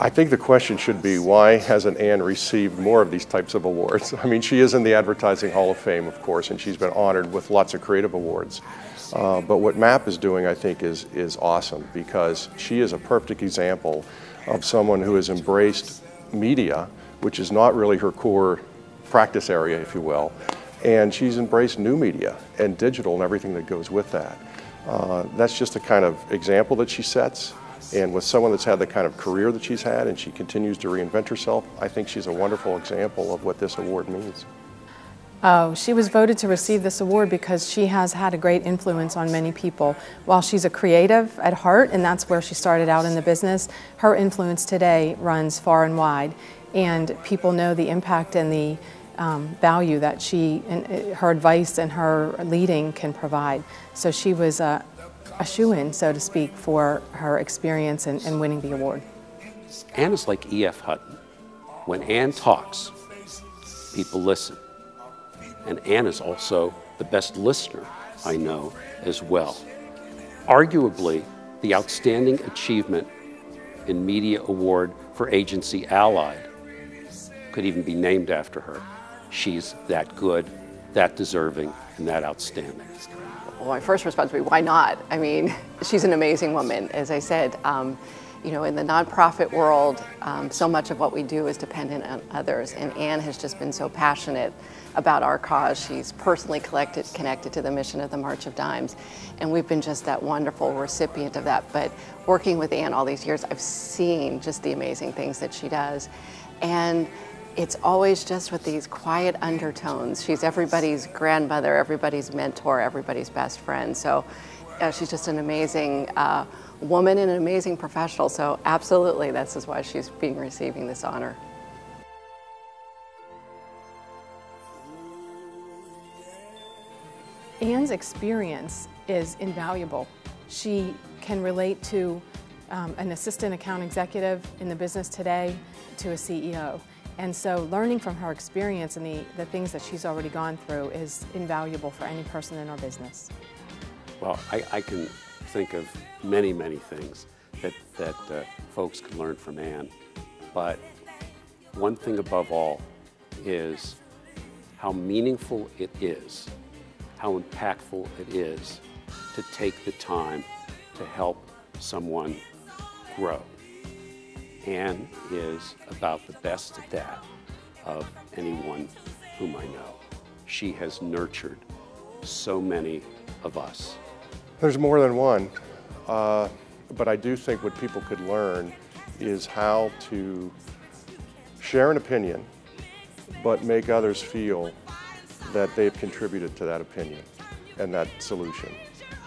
I think the question should be, why hasn't Ann received more of these types of awards? I mean, she is in the Advertising Hall of Fame, of course, and she's been honored with lots of creative awards. But what MAP is doing, I think, is awesome, because she is a perfect example of someone who has embraced media, which is not really her core practice area, if you will, and she's embraced new media and digital and everything that goes with that. That's just the kind of example that she sets. And with someone that's had the kind of career that she's had and she continues to reinvent herself, I think she's a wonderful example of what this award means. Oh, she was voted to receive this award because she has had a great influence on many people. While she's a creative at heart, and that's where she started out in the business, her influence today runs far and wide. And people know the impact and the value that her advice and her leading can provide. So she was a shoo-in, so to speak, for her experience in winning the award. Ann is like E.F. Hutton. When Ann talks, people listen. And Ann is also the best listener I know as well. Arguably, the outstanding achievement in Media Award for Agency Allied could even be named after her. She's that good, that deserving, and that outstanding. Well, my first response would be, why not? I mean, she's an amazing woman. As I said, you know, in the nonprofit world, so much of what we do is dependent on others, and Ann has just been so passionate about our cause. She's personally connected to the mission of the March of Dimes, and we've been just that wonderful recipient of that. But working with Ann all these years, I've seen just the amazing things that she does, and it's always just with these quiet undertones. She's everybody's grandmother, everybody's mentor, everybody's best friend. So she's just an amazing woman and an amazing professional. So absolutely, this is why she's receiving this honor. Ann's experience is invaluable. She can relate to an assistant account executive in the business today to a CEO. And so learning from her experience and the things that she's already gone through is invaluable for any person in our business. Well, I can think of many, many things that folks can learn from Ann. But one thing above all is how meaningful it is, how impactful it is to take the time to help someone grow. Ann is about the best at that of anyone whom I know. She has nurtured so many of us. There's more than one, but I do think what people could learn is how to share an opinion, but make others feel that they've contributed to that opinion and that solution.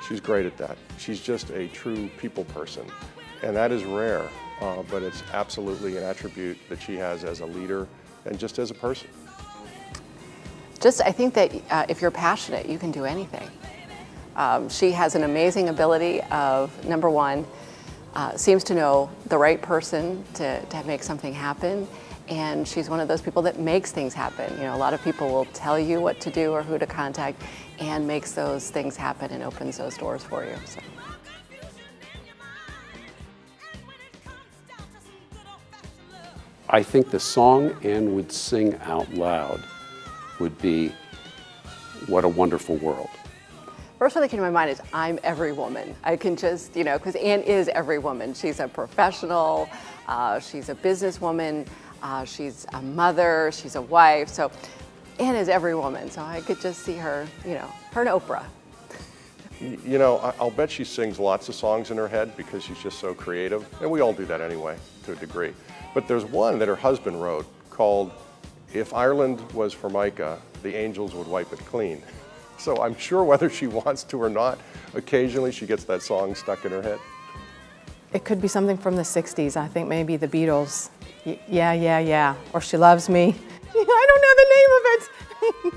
She's great at that. She's just a true people person, and that is rare. But it's absolutely an attribute that she has as a leader and just as a person. I think that if you're passionate, you can do anything. She has an amazing ability of, number one, seems to know the right person to make something happen, and she's one of those people that makes things happen. You know, a lot of people will tell you what to do or who to contact, and makes those things happen and opens those doors for you. So. I think the song Ann would sing out loud would be "What a Wonderful World." First one that came to my mind is "I'm Every Woman." I can just, you know, because Ann is every woman. She's a professional, she's a businesswoman, she's a mother, she's a wife. So Ann is every woman. So I could just see her, you know, her and Oprah. You know, I'll bet she sings lots of songs in her head because she's just so creative, and we all do that anyway, to a degree. But there's one that her husband wrote called "If Ireland Was Formica, the Angels Would Wipe It Clean." So I'm sure whether she wants to or not, occasionally she gets that song stuck in her head. It could be something from the 60s. I think maybe the Beatles. Yeah, yeah, yeah. Or "She Loves Me." I don't know the name of it.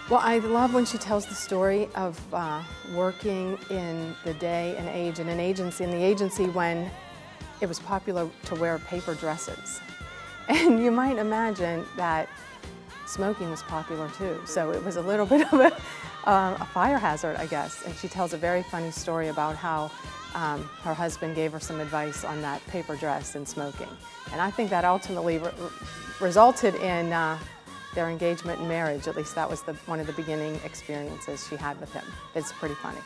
Well, I love when she tells the story of working in the day and age in an agency, when it was popular to wear paper dresses. And you might imagine that smoking was popular too. So it was a little bit of a fire hazard, I guess. And she tells a very funny story about how her husband gave her some advice on that paper dress and smoking. And I think that ultimately resulted in their engagement and marriage. At least that was one of the beginning experiences she had with him. It's pretty funny.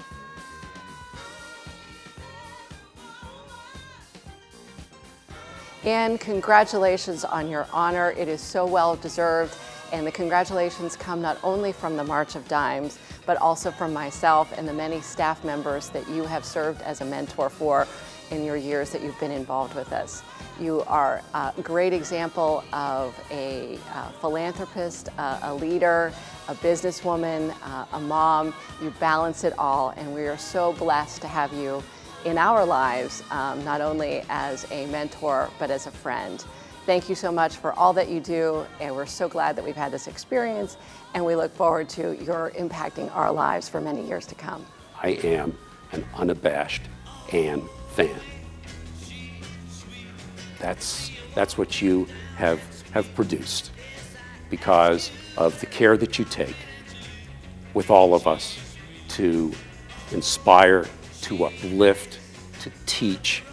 Ann, congratulations on your honor. It is so well deserved. And the congratulations come not only from the March of Dimes, but also from myself and the many staff members that you have served as a mentor for in your years that you've been involved with us. You are a great example of a philanthropist, a leader, a businesswoman, a mom. You balance it all, and we are so blessed to have you in our lives, not only as a mentor, but as a friend. Thank you so much for all that you do, and we're so glad that we've had this experience, and we look forward to your impacting our lives for many years to come. I am an unabashed Ann fan. That's what you have produced because of the care that you take with all of us to inspire, to uplift, to teach.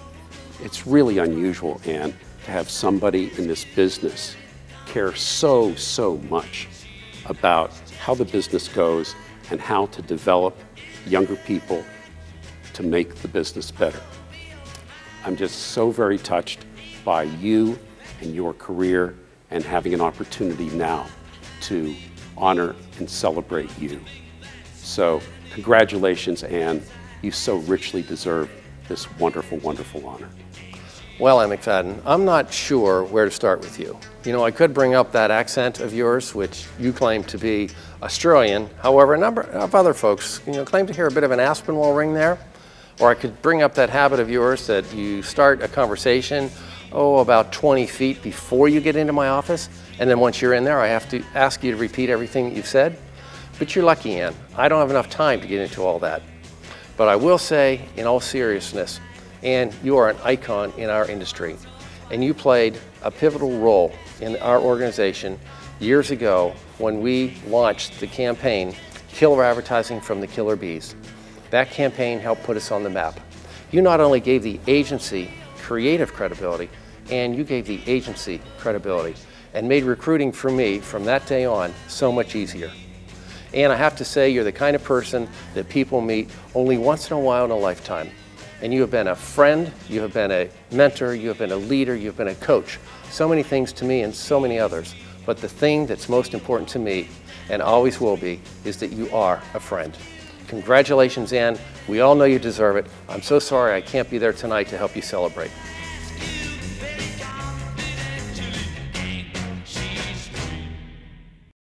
It's really unusual, Ann, to have somebody in this business care so much about how the business goes and how to develop younger people to make the business better. I'm just so very touched by you and your career and having an opportunity now to honor and celebrate you. So congratulations, Ann. You so richly deserve this wonderful, wonderful honor. Well, Ann McFadden, I'm not sure where to start with you. You know, I could bring up that accent of yours, which you claim to be Australian. However, a number of other folks, claim to hear a bit of an Aspinwall ring there. Or I could bring up that habit of yours that you start a conversation, about 20 feet before you get into my office. And then once you're in there, I have to ask you to repeat everything that you've said. But you're lucky, Ann. I don't have enough time to get into all that. But I will say, in all seriousness, Ann, you are an icon in our industry, and you played a pivotal role in our organization years ago when we launched the campaign, Killer Advertising from the Killer Bees. That campaign helped put us on the map. You not only gave the agency creative credibility, and you gave the agency credibility, and made recruiting for me from that day on so much easier. And I have to say, you're the kind of person that people meet only once in a while in a lifetime. And you have been a friend, you have been a mentor, you have been a leader, you have been a coach. So many things to me and so many others. But the thing that's most important to me, and always will be, is that you are a friend. Congratulations, Ann. We all know you deserve it. I'm so sorry I can't be there tonight to help you celebrate.